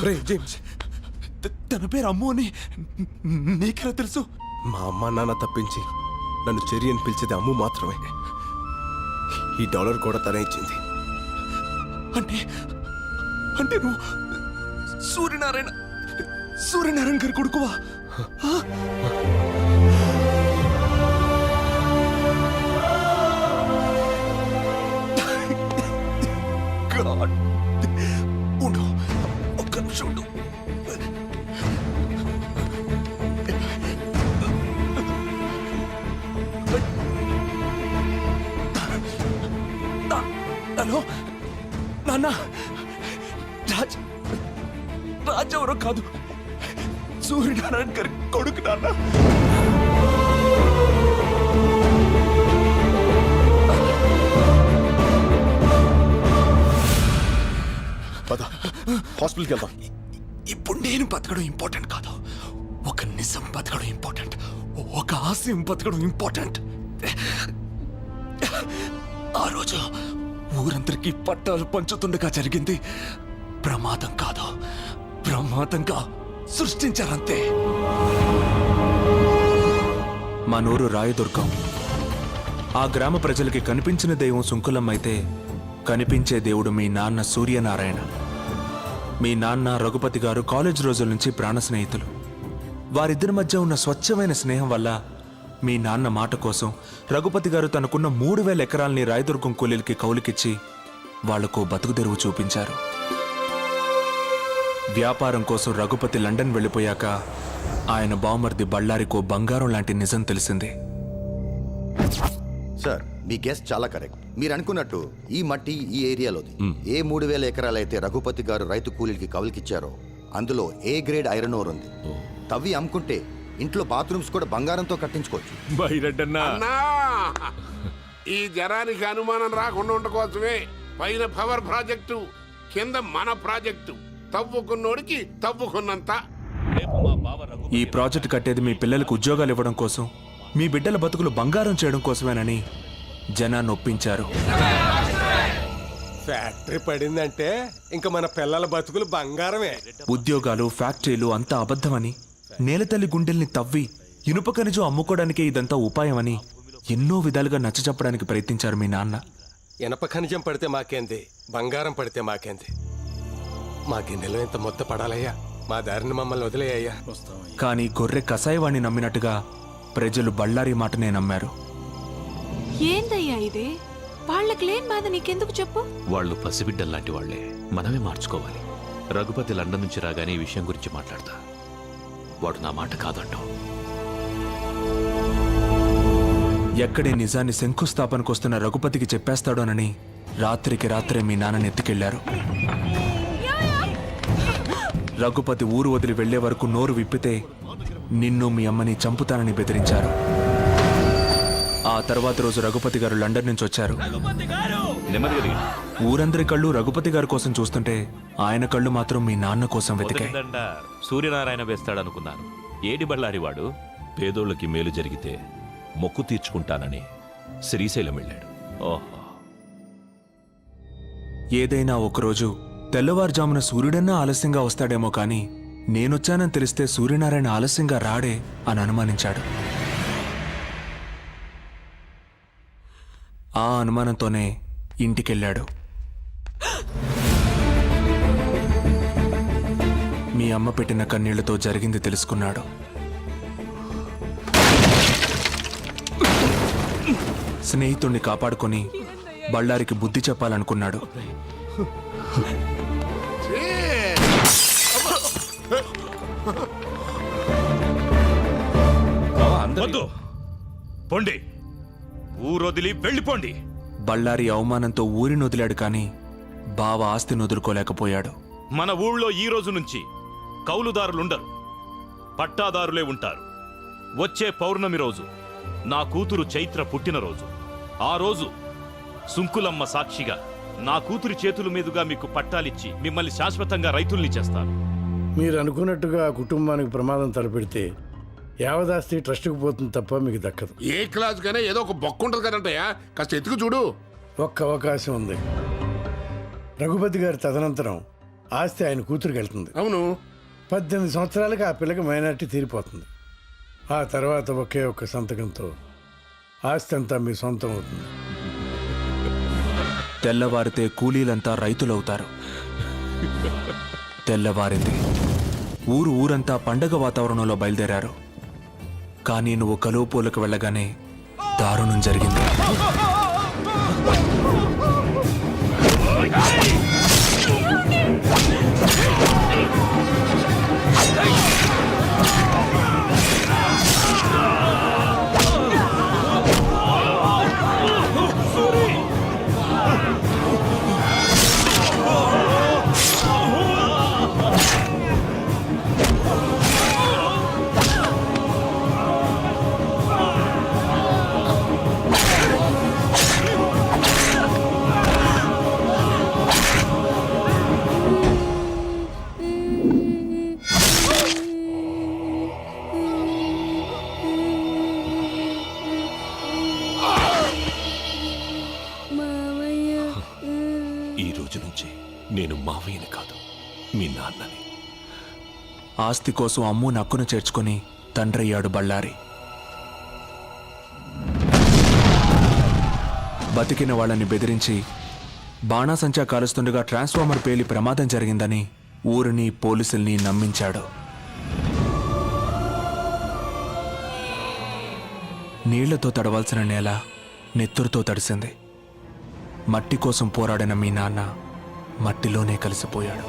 రే James, తన పేరు అమ్ము అని నీకెలా తెలుసు? మా అమ్మ నాన్న తప్పించి నన్ను చెర్రీ అని పిలిచేది అమ్ము మాత్రమే. ఈ డాలర్ కూడా తనే ఇచ్చింది. అంటే అంటే నువ్వు సూర్యనారాయణ గారి కొడుకువా? ఉండు, ఒక్క నిమిషం ఉండు. హలో నాన్న, రాజ్ ఎవరో కాదు, సూర్యనారాయణ గారి కొడుకు నాన్న. పద, హాస్పిటల్కి వెళ్దాం. ఇప్పుడు నేను బతకడం ఇంపార్టెంట్ కాదు, ఒక నిజం బతకడం ఇంపార్టెంట్, ఒక ఆశయం బతకడం ఇంపార్టెంట్. ఆ రోజు ఊరందరికీ పట్టాలు పంచుతుండగా జరిగింది ప్రమాదం కాదు, ప్రమాదంగా సృష్టించారంతే. మా నూరు రాయదుర్గం. ఆ గ్రామ ప్రజలకి కనిపించిన దైవం సుంకులమ్మ అయితే కనిపించే దేవుడు మీ నాన్న సూర్యనారాయణ. మీ నాన్న రఘుపతి గారు కాలేజ్ రోజుల నుంచి ప్రాణ స్నేహితులు. వారిద్దరి మధ్య ఉన్న స్వచ్ఛమైన స్నేహం వల్ల మీ నాన్న మాట కోసం రఘుపతి గారు తనకున్న 3000 ఎకరాల్ని రాయదుర్గం కూలీలకి కౌలుకిచ్చి వాళ్లకు బతుకుదెరువు చూపించారు. వ్యాపారం కోసం రఘుపతి లండన్ వెళ్ళిపోయాక ఆయన బావమర్ది బళ్ళారికో బంగారం లాంటి నిజం తెలిసింది. సార్, మీ గెస్ట్ చాలా కరెక్ట్. మీరు అనుకున్నట్టు ఈ మట్టి ఈ ఏరియాలోది. ఏ 3000 ఎకరాలైతే రఘుపతి గారు రైతు కూలీలకి కౌలుకిచ్చారో అందులో ఏ గ్రేడ్ ఐరన్ ఓర్ ఉంది. తవ్వి అమ్ముకుంటే ఇంట్లో బాత్రూమ్స్ కూడా బంగారంతో కట్టించుకోవచ్చు. ఈ జనానికి అనుమానం రాకుండా ఉండకోసమే పైన పవర్ ప్రాజెక్టు కింద మన ప్రాజెక్టు తవ్వుకున్నోడికి తవ్వుకున్నంత. ఈ ప్రాజెక్ట్ కట్టేది మీ పిల్లలకు ఉద్యోగాలు ఇవ్వడం కోసం, మీ బిడ్డల బతుకులు బంగారం చేయడం కోసమేనని జనాన్ని ఒప్పించారు. ఫ్యాక్టరీ పడిందంటే ఇంకా మన పిల్లల బతుకులు బంగారమే. ఉద్యోగాలు, ఫ్యాక్టరీలు అంతా అబద్ధమని, నేలతల్లి గుండెల్ని తవ్వి ఇనుప ఖనిజం అమ్ముకోవడానికే ఇదంతా ఉపాయమని ఎన్నో విధాలుగా నచ్చచెప్పడానికి ప్రయత్నించారు మీ నాన్న. ఇనప ఖనిజం పడితే మాకేంది, బంగారం పడితే మాకేంది. మా గిన్నెలో ఇంత మొత్త పడాలయ్యా, మా దారిని మమ్మల్ని వదిలేయ్యా. కానీ గొర్రె కసాయివాణ్ణి నమ్మినట్టుగా ప్రజలు బళ్ళారి మాటనే నమ్మారు. ఏందయ్యా ఇది? వాళ్ళకి లేని బాధ నీకెందుకు చెప్పు? వాళ్ళు పసిబిడ్డల్లాంటి వాళ్లే, మనమే మార్చుకోవాలి. రఘుపతి లండన్ నుంచి రాగానే ఈ విషయం గురించి మాట్లాడతా. వాడు నా మాట కాదంటావు. ఎక్కడే నిజాన్ని శంకుస్థాపనకొస్తున్న రఘుపతికి చెప్పేస్తాడోనని రాత్రికి రాత్రే మీ నాన్నని ఎత్తుకెళ్లారు. రఘుపతి ఊరు వదిలి వెళ్లే వరకు నోరు విప్పితే నిన్ను మీ అమ్మని చంపుతానని బెదిరించారు. ఆ తర్వాత రోజు రఘుపతి గారు లండన్ నుంచి వచ్చారు. ఊరందరి కళ్ళు రఘుపతి గారి కోసం చూస్తుంటే ఆయన కళ్ళు మాత్రం మీ నాన్న కోసం వెతికాయి. సూర్యనారాయణ వేస్తాడనుకున్నాను. ఏడి బళ్ళారివాడు పేదోళ్ళకి మేలు జరిగితే మొక్కు తీర్చుకుంటానని శ్రీశైలం వెళ్ళాడు. ఓహో, ఏదైనా ఒకరోజు తెల్లవారుజామున సూర్యుడన్నా ఆలస్యంగా వస్తాడేమో కానీ నేనొచ్చానని తెలిస్తే సూర్యనారాయణ ఆలస్యంగా రాడే అని అనుమానించాడు. ఆ అనుమానంతోనే ఇంటికెళ్ళాడు. మీ అమ్మ పెట్టిన కన్నీళ్లతో జరిగింది తెలుసుకున్నాడు. స్నేహితుణ్ణి కాపాడుకొని బళ్ళారికి బుద్ధి చెప్పాలనుకున్నాడు. పొండి, ఊరొదిలి వెళ్ళిపోండి. బళ్ళారి అవమానంతో ఊరిని వదిలాడు కానీ బావ ఆస్తిని వదులుకోలేకపోయాడు. మన ఊళ్ళో ఈ రోజు నుంచి కౌలుదారులుండరు, పట్టాదారులే ఉంటారు. వచ్చే పౌర్ణమి రోజు నా కూతురు చైత్ర పుట్టినరోజు. ఆ రోజు సుంకులమ్మ సాక్షిగా నా కూతురి చేతుల మీదుగా మీకు పట్టాలిచ్చి మిమ్మల్ని శాశ్వతంగా రైతుల్ని చేస్తాను. మీరు అనుకున్నట్టుగా ఆ కుటుంబానికి ప్రమాదం తలపెడితే యావదాస్తి ట్రస్టుకు పోతుంది తప్ప మీకు దక్కదు. ఏ క్లాస్ గానే ఏదో ఒక బొక్క ఉంటుంది కదంటయ్యా, కాస్త ఎత్తుకు చూడు. ఒక్క అవకాశం ఉంది. రఘుపతి గారి తదనంతరం ఆస్తి ఆయన కూతురికి వెళ్తుంది. అవును, 18 సంవత్సరాలకి ఆ పిల్లకి మైనారిటీ తీరిపోతుంది. ఆ తర్వాత ఒకే ఒక్క సంతకంతో ఆస్తి అంతా మీ సొంతం అవుతుంది. తెల్లవారితే కూలీలంతా రైతులవుతారు. తెల్లవారింది. ఊరంతా పండగ వాతావరణంలో బయలుదేరారు. కానీ నువ్వు కలువపూలకు వెళ్ళగానే దారుణం జరిగింది. ఈ రోజు నుంచి నేను మావయ్యని కాదు, మీ నాన్నని. ఆస్తి కోసం అమ్ము నక్కున చేర్చుకొని తండ్రయ్యాడు బళ్ళారి. బతికిన వాళ్ళని బెదిరించి బాణాసంచా కాలుస్తుండగా ట్రాన్స్ఫార్మర్ పేలి ప్రమాదం జరిగిందని ఊరిని, పోలీసుల్ని నమ్మించాడు. నీళ్లతో తడవాల్సిన నేల నెత్తురుతో తడిసింది. మట్టి కోసం పోరాడిన మీ నాన్న మట్టిలోనే కలిసిపోయాడు.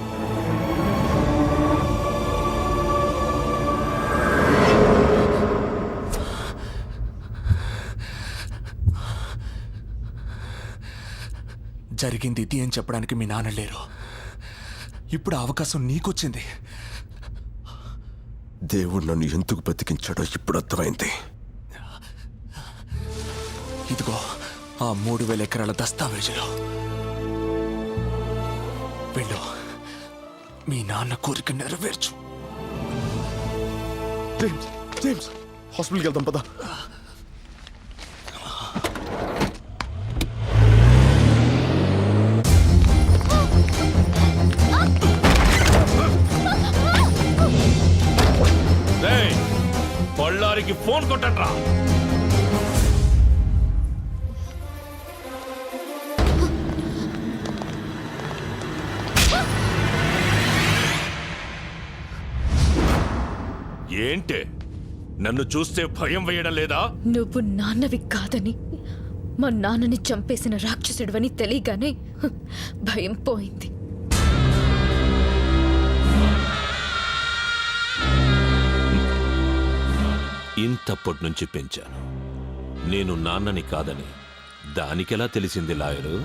జరిగింది ఇది అని చెప్పడానికి మీ నాన్న లేరు. ఇప్పుడు అవకాశం నీకొచ్చింది. దేవుడు నన్ను ఎందుకు బతికించాడో ఇప్పుడు అర్థమైంది. ఇదిగో ఆ 3000 ఎకరాల దస్తావేజులు. వెళ్ళు, మీ నాన్న కోరిక నెరవేర్చు. జేమ్స్ జేమ్స్ హాస్పిటల్కి వెళ్దాం పదా. రేయ్, బళ్ళారికి ఫోన్ కొట్టండ్రా. ఏంటే, నన్ను చూస్తే భయం వేయడం లేదా? నువ్వు నాన్నవి కాదని, మా నాన్నని చంపేసిన రాక్షసుడివని తెలియగానే భయం పోయింది. ఇంతప్పటి నుంచి పెంచాను. నేను నాన్నని కాదని దానికెలా తెలిసింది లాయరు?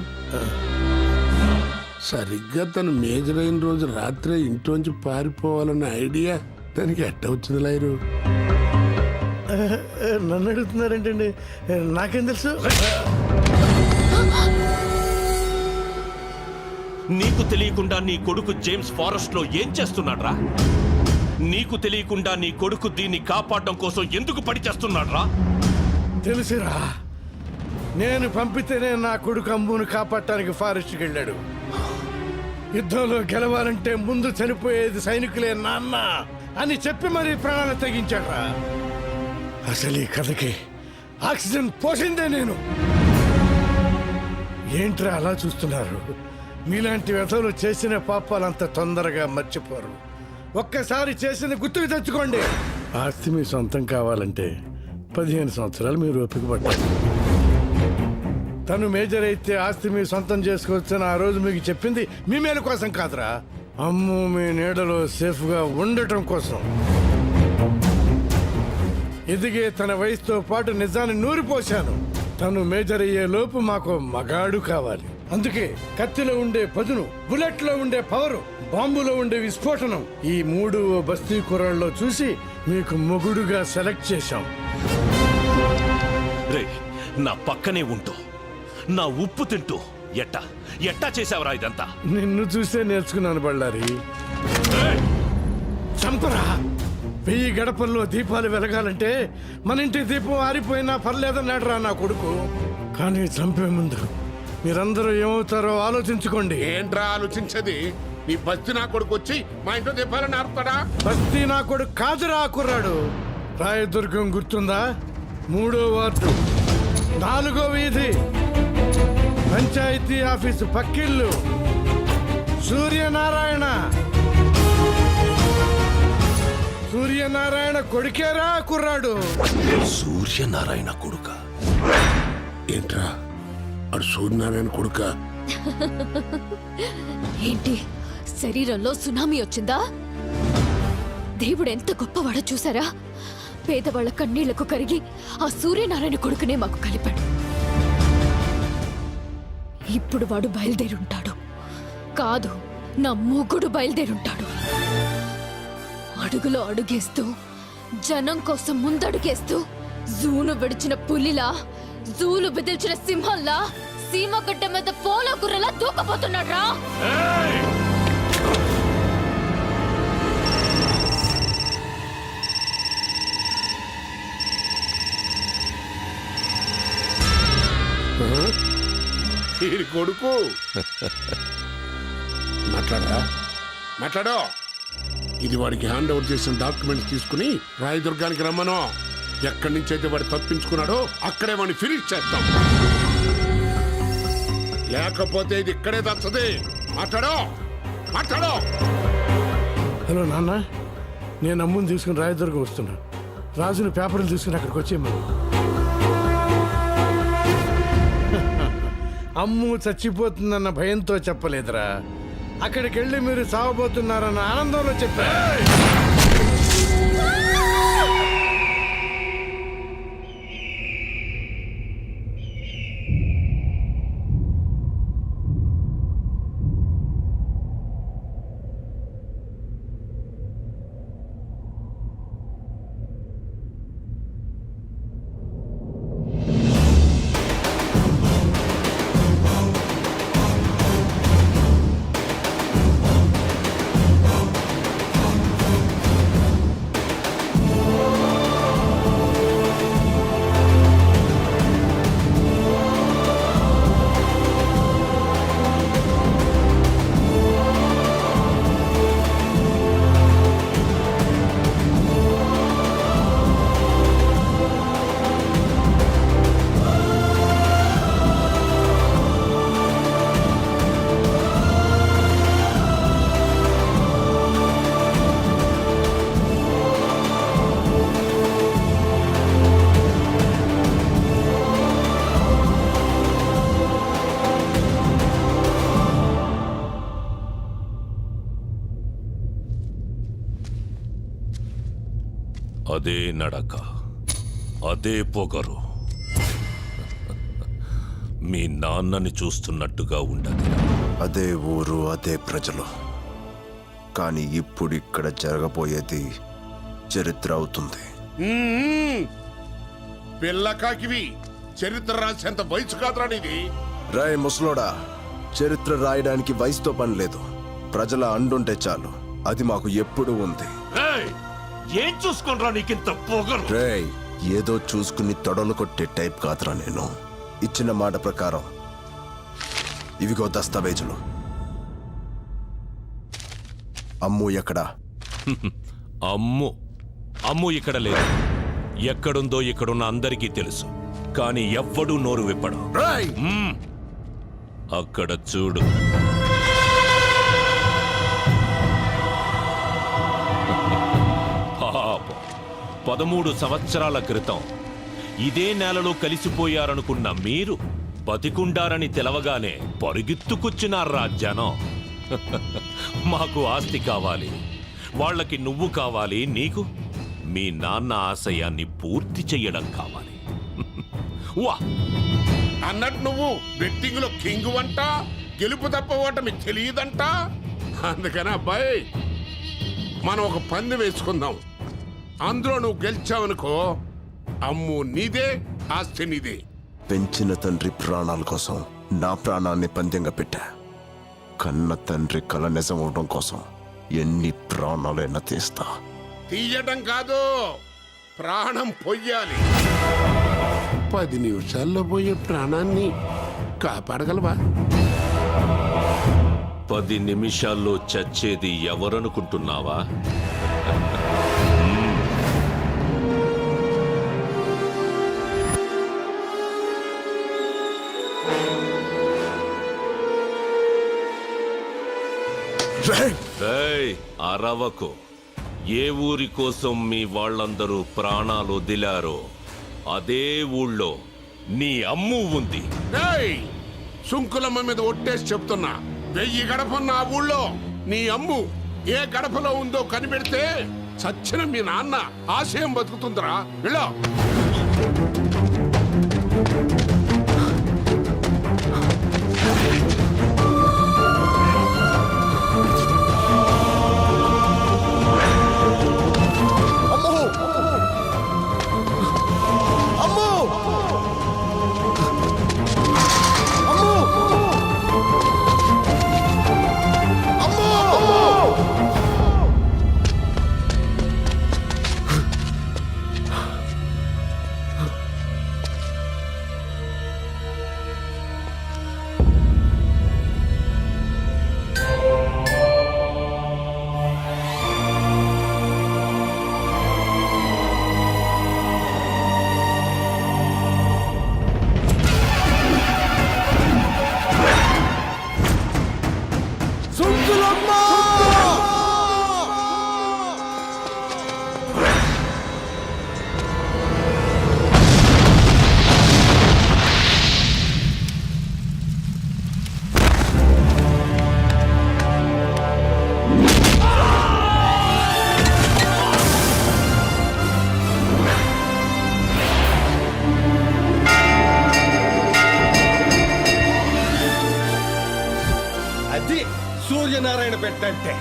సరిగ్గా తను మేజర్ అయిన రోజు రాత్రే ఇంట్లోంచి పారిపోవాలన్న ఐడియా దానికి ఎట్ట వచ్చింది లాయరు? నన్ను అడుగుతున్నారేంటండి? నాకేం తెలుసు? నీకు తెలియకుండా నీ కొడుకు జేమ్స్ ఫారెస్ట్ లో ఏం చేస్తున్నాడ్రా? నీకు తెలియకుండా నీ కొడుకు దీన్ని కాపాడడం కోసం ఎందుకు పడి చేస్తున్నాడ్రా? తెలుసురా, నేను పంపితేనే నా కొడుకు అమ్మును కాపాడటానికి ఫారెస్ట్కి వెళ్ళాడు. యుద్ధంలో గెలవాలంటే ముందు చనిపోయేది సైనికులే నాన్న అని చెప్పి మరీ ప్రాణాలు తెగించాడురా. అసలు ఈ కథకి ఆక్సిజన్ పోసిందే నేను. ఏంట్రా అలా చూస్తున్నారు? మీలాంటి వ్యధలు చేసిన పాపాలంత తొందరగా మర్చిపోరు. ఒక్కసారి చేసిన గుర్తుకు తెచ్చుకోండి. ఆస్తి మీ సొంతం కావాలంటే 15 సంవత్సరాలు మీరు ఓపిక పట్టాలి. తను మేజర్ అయితే ఆస్తి మీ సొంతం చేసుకోవచ్చని ఆ రోజు మీకు చెప్పింది మీ మేలు కోసం కాదురా, అమ్ము మీ నీడలో సేఫ్గా ఉండటం కోసం. ఎదిగే తన వయసుతో పాటు నిజాన్ని నూరిపోశాను. తను మేజర్ అయ్యే లోపు మాకు మగాడు కావాలి. అందుకే కత్తిలో ఉండే పదును, బుల్లెట్ లో ఉండే పవరు, బాంబులో ఉండే విస్ఫోటనం, ఈ 3 బస్తీ కుర్రాళ్ళలో చూసి మీకు మొగుడుగా సెలెక్ట్ చేశాం. రే, నా పక్కనే ఉంటూ నా ఉప్పు తింటూ ఎట్టా చేసావరా ఇదంతా? నిన్ను చూసే నేర్చుకున్నాను బళ్ళారి. ఏయ్! చంపరా. 1000 గడపల్లో దీపాలు వెలగాలంటే మన ఇంటి దీపం ఆరిపోయినా పర్లేదన్నాడురా నా కొడుకు. కానీ చంపే ముందు మీరందరూ ఏమవుతారో ఆలోచించుకోండి. ఏంట్రా ఆలోచించది? నీ బస్తి నా కొడుకు వచ్చి మా ఇంట్లో దీపాలని ఆరుతాడా? బస్తీ నా కొడుకు కాదురా కుర్రాడు. రాయదుర్గం గుర్తుందా? 3వ వార్డు, 4వ వీధి, పంచాయతీ ఆఫీసు పక్కిళ్ళు, సూర్యనారాయణ. సూర్యనారాయణ కొడుకేరా కుర్రాడు. సూర్యనారాయణ కొడుక? ఏంట్రా అడు సూర్యనారాయణ కొడుక? ఏంటి, శరీరంలో సునామీ వచ్చిందా? దేవుడు ఎంత గొప్పవాడో చూసారా? పేదవాళ్ల కన్నీళ్లకు కరిగి ఆ సూర్యనారాయణ కొడుకునే మాకు కలిపాడు. ఇప్పుడు వాడు బయలుదేరుంటాడు. కాదు, నా మొగుడు బయలుదేరుంటాడు. అడుగులో అడుగేస్తూ, జనం కోసం ముందడుగేస్తూ, జూను విడిచిన పులిలా, జూలు బెదిల్చిన సింహంలా, సీమగడ్డ మీద పోలో గుర్రలా దూకపోతున్నాడు రా. ఈ కొడుకు మాట్లాడరా? మాట్లాడో. ఇది వాడికి హ్యాండ్ ఓవర్ చేసిన డాక్యుమెంట్స్ తీసుకుని రాయదుర్గానికి రమ్మను. ఎక్కడి నుంచి అయితే వాడు తప్పించుకున్నాడో అక్కడే వాడిని ఫినిష్ చేస్తాం. లేకపోతే ఇది ఇక్కడే తచ్చది. మాట్లాడో, మాట్లాడో. హలో నాన్న, నేను అమ్ముని తీసుకుని రాయదుర్గం వస్తున్నా. రాజుని పేపర్లు తీసుకుని అక్కడికి వచ్చేయమను. అమ్ము చచ్చిపోతుందన్న భయంతో చెప్పలేదురా, అక్కడికి వెళ్ళి మీరు చావబోతున్నారన్న ఆనందంలో చెప్పా. అదే నడక, అదే పొగరు. మీ నాన్నని చూస్తున్నట్టుగా ఉండదు. అదే ఊరు, అదే ప్రజలు. కానీ ఇప్పుడు ఇక్కడ జరగబోయేది చరిత్ర అవుతుంది. పిల్లకాకివి చరిత్ర రాసేంత వయసు కాదురా నీది. రాయ్ ముసలోడా, చరిత్ర రాయడానికి వయసుతో పని లేదు. ప్రజల అండుంటే చాలు. అది మాకు ఎప్పుడూ ఉంది. ఏయ్, ఏం చూసుకుంటా నీకింత పొగరు? రేయ్, ఏదో చూసుకుని తొడలు కొట్టే టైప్ కాదురా నేను. ఇచ్చిన మాట ప్రకారం ఇవిగో దస్తావేజులు. అమ్ము ఎక్కడా? అమ్ము ఇక్కడ లేదు. ఎక్కడుందో ఇక్కడున్న అందరికీ తెలుసు. కానీ ఎవ్వడూ నోరు విప్పడు. రేయ్! అక్కడ చూడు. పాపం, 13 సంవత్సరాల క్రితం ఇదే నేలలో కలిసిపోయారనుకున్న మీరు బతికుండారని తెలవగానే పరుగెత్తుకొచ్చినారా జనం. మాకు ఆస్తి కావాలి, వాళ్ళకి నువ్వు కావాలి, నీకు మీ నాన్న ఆశయాన్ని పూర్తి చెయ్యడం కావాలి. వా అన్నట్టు నువ్వు బెట్టింగ్ లో కింగ్ వంట, గెలుపు తప్ప ఓటమి తెలియదంట. అందుకని అబ్బాయి, మనం ఒక పందెం వేసుకుందాం. అందులో నువ్వు గెలిచావనుకో, అమ్ము నీదే, ఆస్తి నీదే. పెంచిన తండ్రి ప్రాణాల కోసం నా ప్రాణాన్ని పందెంగా పెట్టా. కన్న తండ్రి కల నిజం అవడం కోసం ఎన్ని ప్రాణాలైనా తీస్తా. తీయటం కాదు, ప్రాణం పొయ్యాలి. 10 నిమిషాల్లో పోయే ప్రాణాన్ని కాపాడగలవా? 10 నిమిషాల్లో చచ్చేది ఎవరనుకుంటున్నావా? ఏయ్, అరవకు. ఏ ఊరి కోసం మీ వాళ్ళందరూ ప్రాణాలు వదిలారో అదే ఊళ్ళో నీ అమ్ము ఉంది. ఏయ్, సుంకులమ్మ మీద ఒట్టేసి చెప్తున్నా, 1000 గడపన్న ఆ ఊళ్ళో నీ అమ్ము ఏ గడపలో ఉందో కనిపెడితే చచ్చిన మీ నాన్న ఆశయం బతుకుతుందిరా. వెళ్ళో. అది సూర్యనారాయణ పెట్టంటే.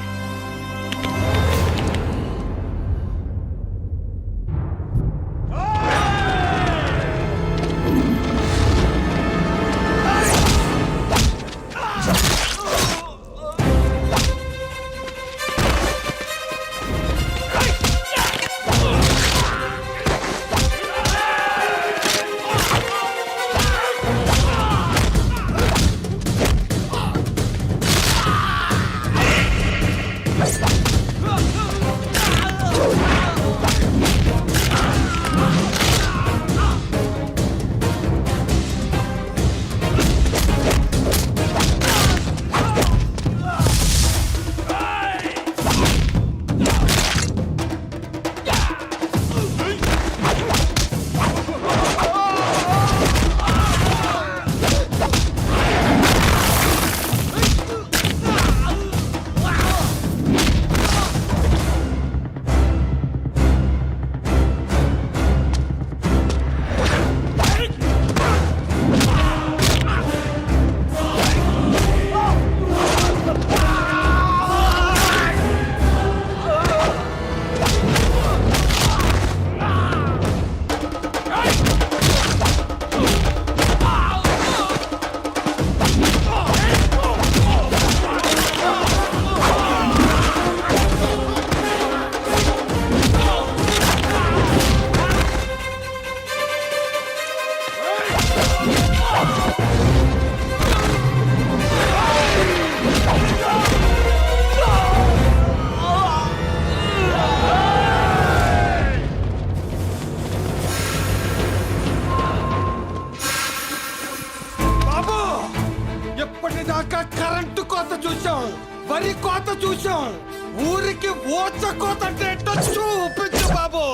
వరి కోత చూసాం, ఊరికి ఓచ కోత అంటే ఎట్టో చూపించు బాబు.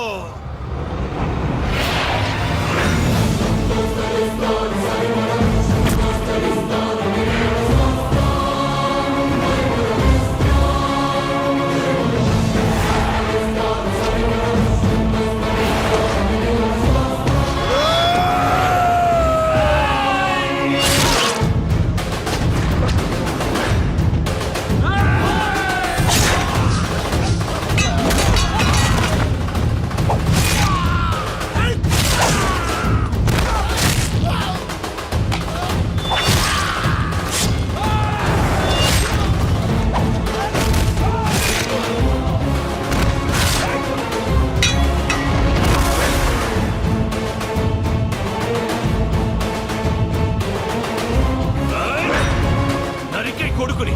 నరికే కొడుకుని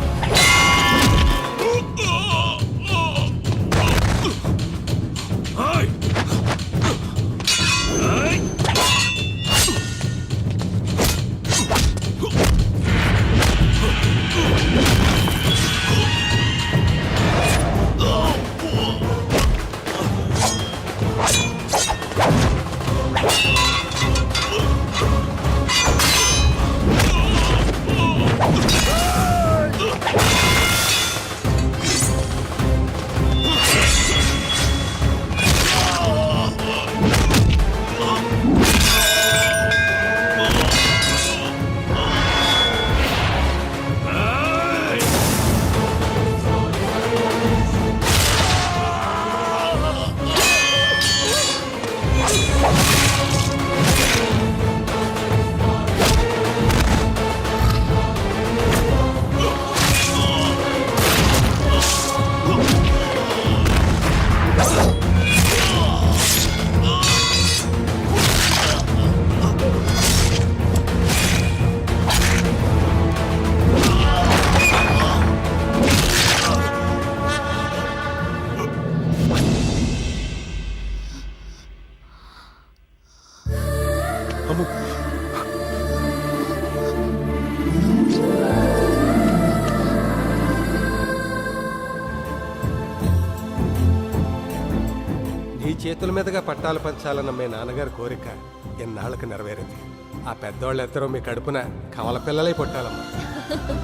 ఆయ్! ఆయ్! అమ్ము, నీ చేతుల మీదుగా పట్టాలు పంచాలన్న మీ నాన్నగారి కోరిక ఎన్నాళ్ళకి నెరవేరింది. ఆ పెద్దోళ్ళెద్దరూ మీ కడుపున కవల పిల్లలై పుట్టాలమ్మా.